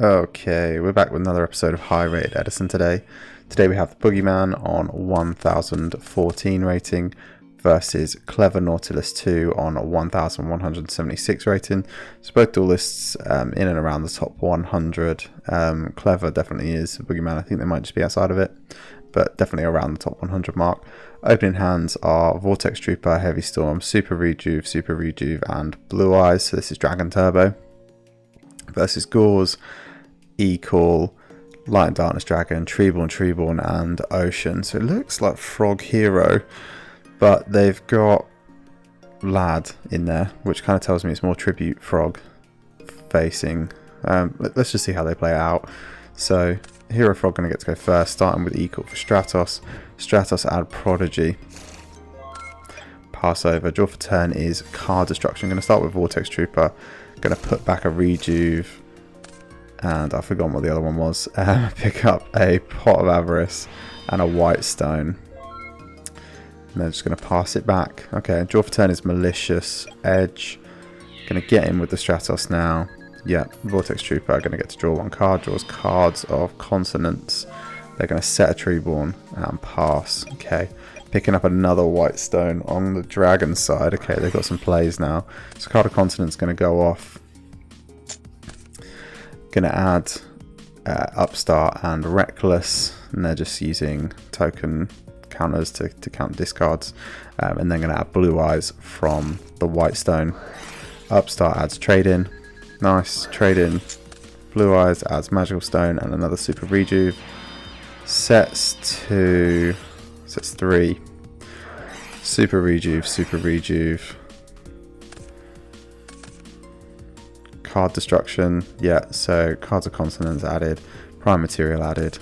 Okay, we're back with another episode of High Rated Edison today. Today we have the Boogeyman on 1014 rating versus Clever Nautilus 2 on 1176 rating. So both duelists in and around the top 100. Clever definitely is. Boogeyman, I think they might just be outside of it, but definitely around the top 100 mark. Opening hands are Vortex Trooper, Heavy Storm, Super Rejuve, and Blue Eyes. So this is Dragon Turbo. Versus Gauze, E-Call, Light and Darkness Dragon, Treeborn, and Ocean. So it looks like Frog Hero, but they've got Lad in there, which kind of tells me it's more Tribute Frog facing. Let's just see how they play it out. So Hero Frog going to get to go first, starting with E-Call for Stratos. Stratos add Prodigy. Pass over. Draw for turn is Card Destruction. Going to start with Vortex Trooper. Going to put back a Rejuve, and I've forgotten what the other one was. Pick up a Pot of Avarice and a White Stone, and then just going to pass it back. Okay, draw for turn is Malicious Edge. Going to get in with the Stratos now. Yeah, Vortex Trooper going to get to draw one card. Draws Cards of Consonance. They're going to set a Treeborn and pass. Okay. Picking up another White Stone on the Dragon side. Okay, they've got some plays now. So Card of Continent's going to go off. Going to add Upstart and Reckless. And they're just using token counters to count discards. And then going to add Blue Eyes from the White Stone. Upstart adds Trade In. Nice. Trade In. Blue Eyes adds Magical Stone and another Super Rejuve. Sets 3. Super Rejuve. Card Destruction. Yeah, so Cards of Consonance added. Prime Material added.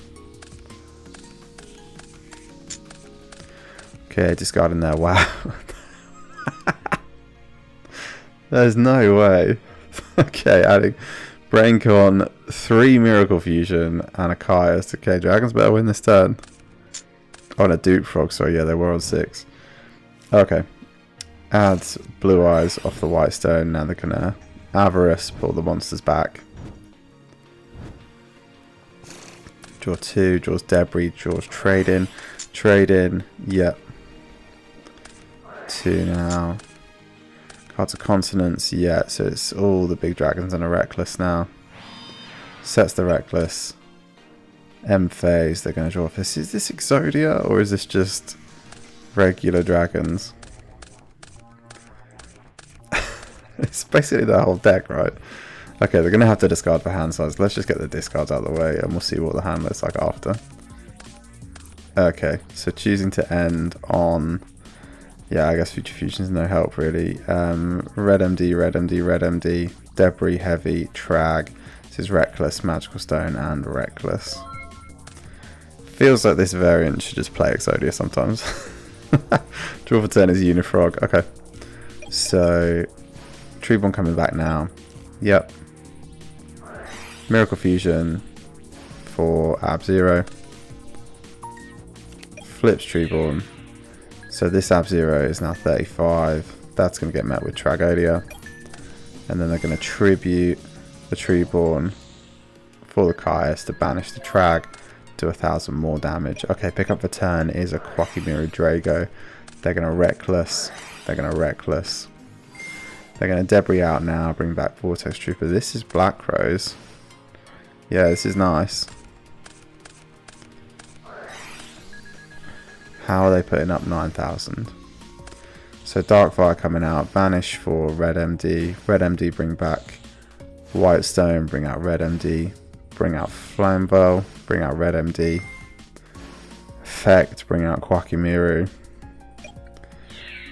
Okay, discarding there. Wow. There's no way. Okay, adding Braincon, 3 Miracle Fusion, and a Caius. Okay, Dragons better win this turn. Oh, and a Dupe Frog, sorry, yeah, they were on 6. Okay. Add Blue Eyes off the White Stone. Now they're going to Avarice, pull the monsters back. Draw 2, draws Debris, draws Trade In, yep. 2 now. Cards of Consonance, yeah, so it's all the big dragons and a Reckless now. Sets the Reckless. M phase, they're going to draw this. Is this Exodia or is this just regular dragons? It's basically the whole deck, right? Okay, they're going to have to discard for hand size. Let's just get the discards out of the way and we'll see what the hand looks like after. Okay, so choosing to end on... Yeah, I guess Future Fusion's no help really. Red MD, Debris, Heavy, Trag. This is Reckless, Magical Stone, and Reckless. Feels like this variant should just play Exodia sometimes. Draw for turn is Unifrog. Okay. So, Treeborn coming back now. Yep. Miracle Fusion for Ab-Zero. Flips Treeborn. So this Ab-Zero is now 35. That's going to get met with Tragodia. And then they're going to tribute the Treeborn for the Caius to banish the Trag. Do 1,000 more damage. Okay, pick up the turn is a Quackimiru Drago. They're going to Reckless. They're going to Debris out now. Bring back Vortex Trooper. This is Black Rose. Yeah, this is nice. How are they putting up 9,000? So Darkfire coming out. Banish for Red MD. Red MD bring back White Stone. Bring out Red MD. Bring out Flambeau. Bring out Red MD. Effect. Bring out Quackimiru.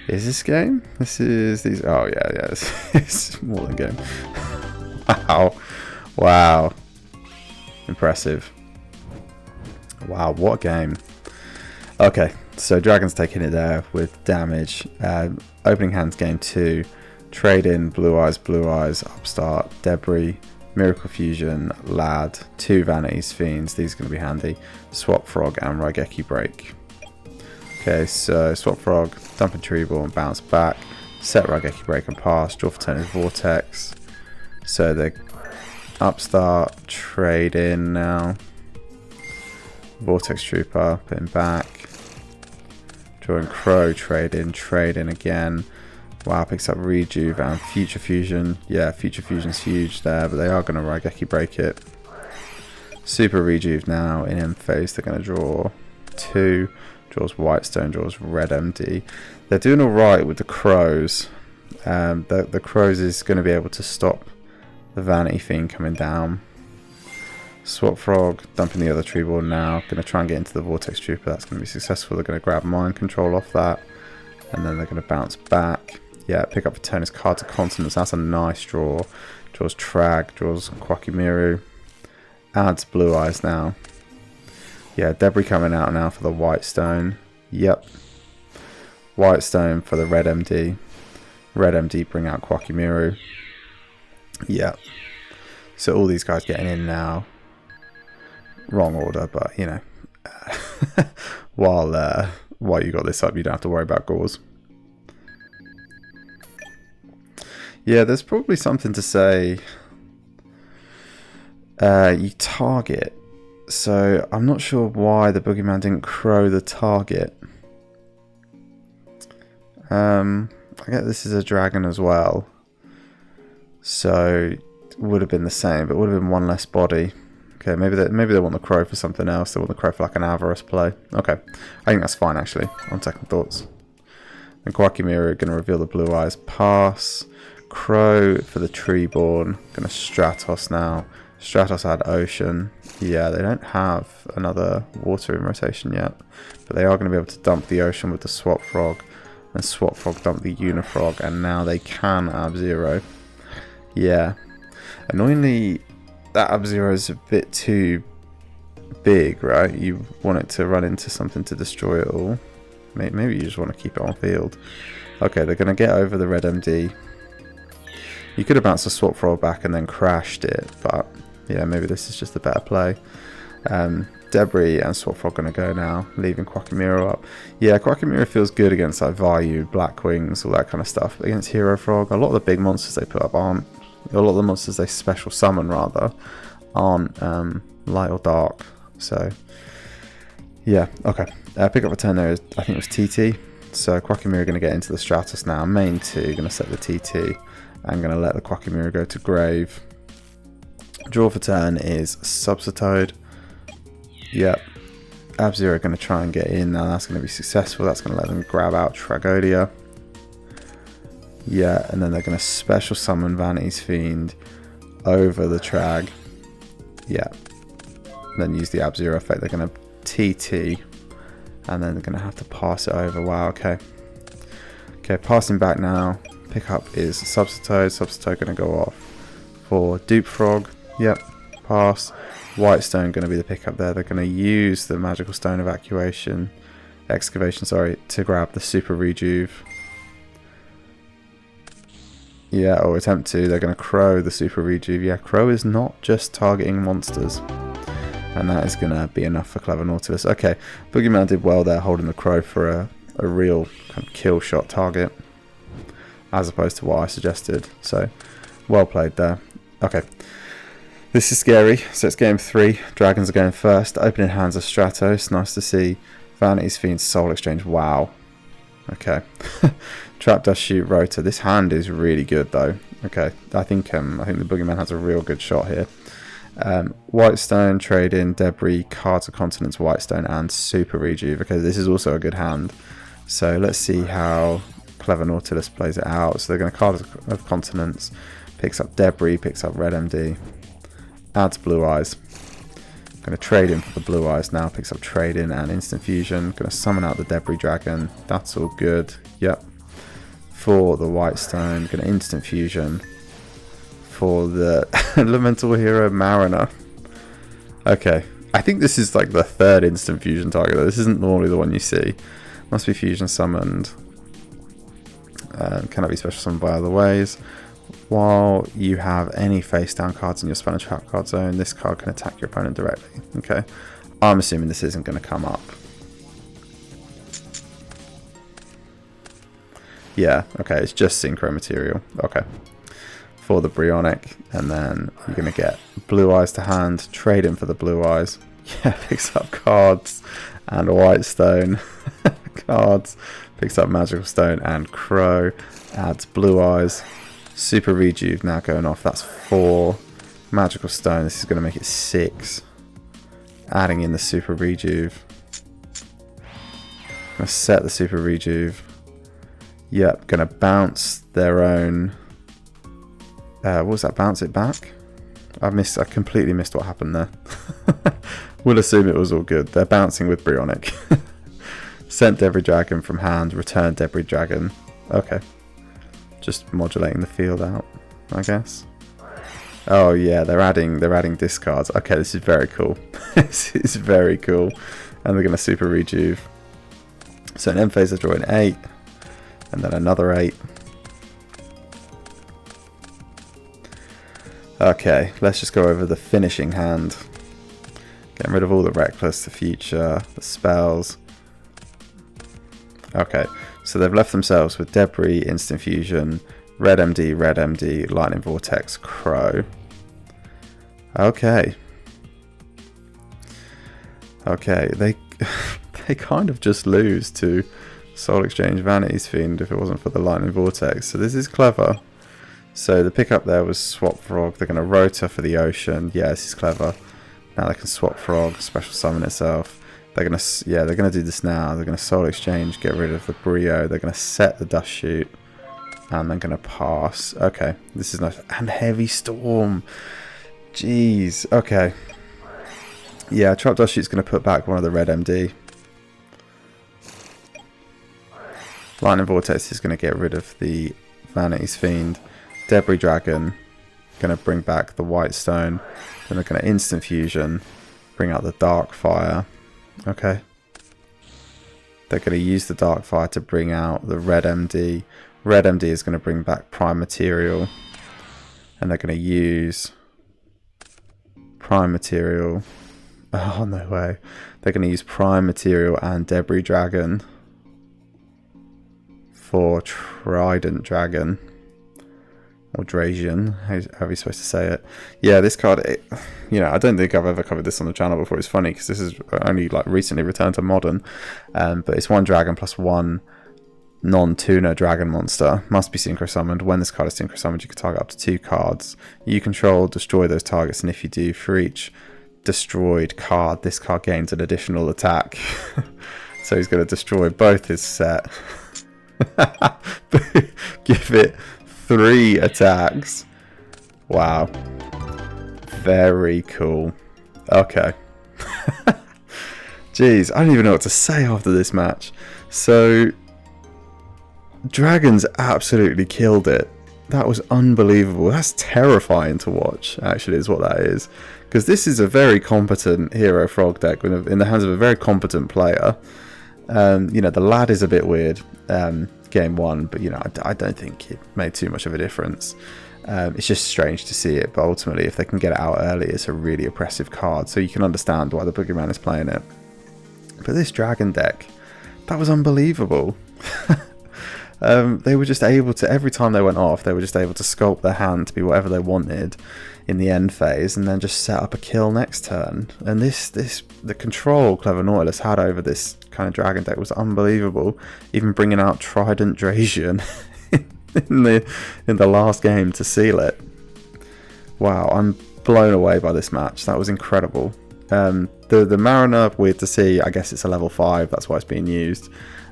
Is this game? This is these. Oh yeah. It's more than game. Wow. Impressive. Wow, what a game. Okay, so Dragon's taking it there with damage. Opening hands game 2. Trade in Blue Eyes, Upstart, Debris, Miracle Fusion, Lad, 2 Vanities, Fiends. These are going to be handy. Swap Frog and Raigeki Break. Okay, so Swap Frog, Dumping Treeborn, bounce back. Set Raigeki Break and pass. Draw for turn is Vortex. So they're Upstart, trade in now. Vortex Trooper, put him back. Drawing Crow, trade in again. Wow, picks up Rejuve and Future Fusion. Yeah, Future Fusion's huge there, but they are going to Raigeki break it. Super Rejuve now in end phase. They're going to draw 2. Draws Whitestone, draws Red MD. They're doing alright with the Crows. The Crows is going to be able to stop the Vanity Fiend coming down. Swap Frog, dumping the other tree board now. Going to try and get into the Vortex Trooper. That's going to be successful. They're going to grab Mind Control off that. And then they're going to bounce back. Yeah, pick up for turn his Cards of Continents. That's a nice draw. Draws Trag, draws Kwakimiru. Adds Blue Eyes now. Yeah, Debris coming out now for the Whitestone. Yep. Whitestone for the Red MD. Red MD bring out Kwakimiru. Yep. So all these guys getting in now. Wrong order, but you know. While you got this up, you don't have to worry about Gauze. Yeah, there's probably something to say. You target. So I'm not sure why the Boogeyman didn't Crow the target. I get this is a dragon as well. So it would have been the same, but it would have been one less body. Okay, maybe they want the Crow for something else. They want the Crow for like an Avarice play. Okay, I think that's fine actually, on second thoughts. And Kwakimiru going to reveal the Blue Eyes. Pass. Crow for the Treeborn. Going to Stratos now. Stratos had Ocean. Yeah, they don't have another water in rotation yet. But they are going to be able to dump the Ocean with the Swap Frog. And Swap Frog dump the Unifrog. And now they can Ab-Zero. Yeah. Annoyingly, that Ab-Zero is a bit too big, right? You want it to run into something to destroy it all. Maybe you just want to keep it on field. Okay, they're going to get over the Red MD. You could have bounced the Swap Frog back and then crashed it, but yeah, maybe this is just a better play. Debris and Swap Frog going to go now, leaving Kwakimiru up. Yeah, Kwakimiru feels good against like Vayu, Blackwings, all that kind of stuff. But against Hero Frog, a lot of the big monsters they put up aren't. A lot of the monsters they special summon rather aren't light or dark. So yeah, okay. Pick up a turn there. I think it was TT. So Kwakimiru going to get into the Stratos now. Main 2 going to set the TT. I'm going to let the Kwakimiru go to grave. Draw for turn is Subsitode. Yep. Ab-Zero going to try and get in. Now that's going to be successful. That's going to let them grab out Tragodia. Yeah, and then they're going to special summon Vanity's Fiend over the Trag. Yeah. Then use the Ab-Zero effect. They're going to TT. And then they're going to have to pass it over. Wow, okay. Okay, passing back now. Pickup is Subsitode. Subsitode going to go off for Dupe Frog. Yep, pass. Whitestone going to be the pickup there. They're going to use the Magical Stone Excavation, sorry, to grab the Super Rejuve. Yeah, or attempt to. They're going to Crow the Super Rejuve. Yeah, Crow is not just targeting monsters. And that is going to be enough for Clever Nautilus. Okay, Boogeyman did well there, holding the Crow for a real kind of kill shot target. As opposed to what I suggested. So, well played there. Okay. This is scary. So it's game 3. Dragons are going first. Opening hands of Stratos. Nice to see. Vanity's Fiend, Soul Exchange. Wow. Okay. Trap Dust Shoot Rotor. This hand is really good though. Okay. I think the Boogeyman has a real good shot here. Whitestone, Trade In, Debris, Cards of Continents, Whitestone, and Super Rejuve. Okay, this is also a good hand. So let's see how Clever Nautilus plays it out. So they're going to Cards of Continents, picks up Debris, picks up Red MD, adds Blue Eyes. Going to trade in for the Blue Eyes now, picks up Trade In and Instant Fusion. Going to summon out the Debris Dragon. That's all good. Yep. For the Whitestone, going to Instant Fusion for the Elemental Hero Mariner. Okay, I think this is like the 3rd Instant Fusion target. This isn't normally the one you see. Must be Fusion summoned. Cannot be special summoned by other ways. While you have any face down cards in your spell and trap card zone, this card can attack your opponent directly. Okay, I'm assuming this isn't going to come up. Yeah, okay, it's just Synchro Material. Okay. for the Bryonic, and then you're going to get Blue Eyes to hand, trade in for the Blue Eyes. Yeah, picks up cards and a White Stone. Cards, picks up Magical Stone and Crow, adds Blue Eyes. Super Rejuve now going off, that's 4. Magical Stone, this is going to make it 6. Adding in the Super Rejuve. Going to set the Super Rejuve. Yep, going to bounce their own. What was that? Bounce it back? I completely missed what happened there. We'll assume it was all good. They're bouncing with Bryonic. Sent Debris Dragon from hand, return Debris Dragon. Okay. Just modulating the field out, I guess. Oh yeah, they're adding discards. Okay, this is very cool. This is very cool. And they're going to Super Rejuve. So in end phase they're drawing 8. And then another 8. Okay, let's just go over the finishing hand. Getting rid of all the Reckless, the Future, the spells. Okay, so they've left themselves with Debris, Instant Fusion, Red MD, Lightning Vortex, Crow. Okay. Okay, they kind of just lose to Soul Exchange Vanity's Fiend if it wasn't for the Lightning Vortex. So this is clever. So the pickup there was Swap Frog. They're going to Rota for the Ocean. Yeah, this is clever. Now they can Swap Frog, Special Summon itself. They're going to do this now. They're going to Soul Exchange, get rid of the Brio. They're going to set the Dust Shoot. And they're going to pass. Okay, this is nice. And Heavy Storm. Jeez. Okay. Yeah, Trap Dust Shoot's going to put back one of the Red MD. Lightning Vortex is going to get rid of the Vanity's Fiend. Debris Dragon, going to bring back the White Stone. Then they're going to Instant Fusion, bring out the Dark Fire. Okay. They're going to use the Dark Fire to bring out the Red MD. Red MD is going to bring back Prime Material. And they're going to use Prime Material. Oh, no way. They're going to use Prime Material and Debris Dragon for Trident Dragon. Or Drazian, however you're supposed to say it. Yeah, this card, I don't think I've ever covered this on the channel before. It's funny because this is only like recently returned to Modern. But it's 1 dragon plus 1 non-tuner dragon monster. Must be synchro summoned. When this card is synchro summoned, you can target up to 2 cards. You control, destroy those targets, and if you do, for each destroyed card, this card gains an additional attack. So he's going to destroy both his set. Give it 3 attacks. Wow. Very cool. Okay. Jeez, I don't even know what to say after this match. So, Dragons absolutely killed it. That was unbelievable. That's terrifying to watch, actually, is what that is. Because this is a very competent Hero Frog deck in the hands of a very competent player. The lad is a bit weird. Game 1, but I don't think it made too much of a difference. It's just strange to see it, but ultimately if they can get it out early, it's a really oppressive card, so you can understand why the Boogeyman is playing it. But this dragon deck, that was unbelievable. They were just able to, every time they went off, they were just able to sculpt their hand to be whatever they wanted in the end phase, and then just set up a kill next turn. And the control Clever Nautilus had over this kind of dragon deck was unbelievable. Even bringing out Trident Drazian in the last game to seal it. Wow, I'm blown away by this match. That was incredible. The Mariner, weird to see. I guess it's a level 5. That's why it's being used.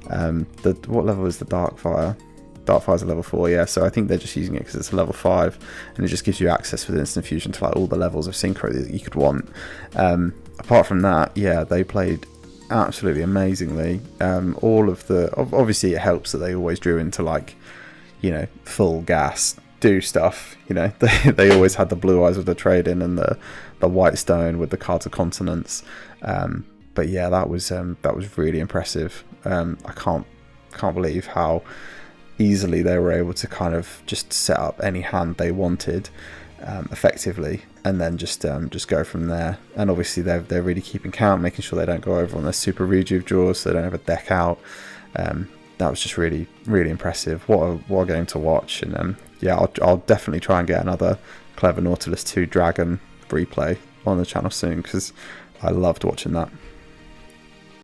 What level is the Darkfire? Darkfire's a level 4, yeah. So I think they're just using it because it's a level 5, and it just gives you access with Instant Fusion to like all the levels of synchro that you could want. Apart from that, yeah, they played absolutely amazingly. All of the obviously it helps that they always drew into like full gas do stuff. They always had the Blue Eyes with the trade-in and the White Stone with the Cards of Continents. But yeah, that was really impressive. I can't believe how easily they were able to kind of just set up any hand they wanted effectively, and then just go from there. And obviously they're really keeping count, making sure they don't go over on their Super Rejuve draws, so they don't have a deck out. That was just really, really impressive. What a game to watch. And yeah, I'll definitely try and get another Clever Nautilus 2 Dragon replay on the channel soon, because I loved watching that.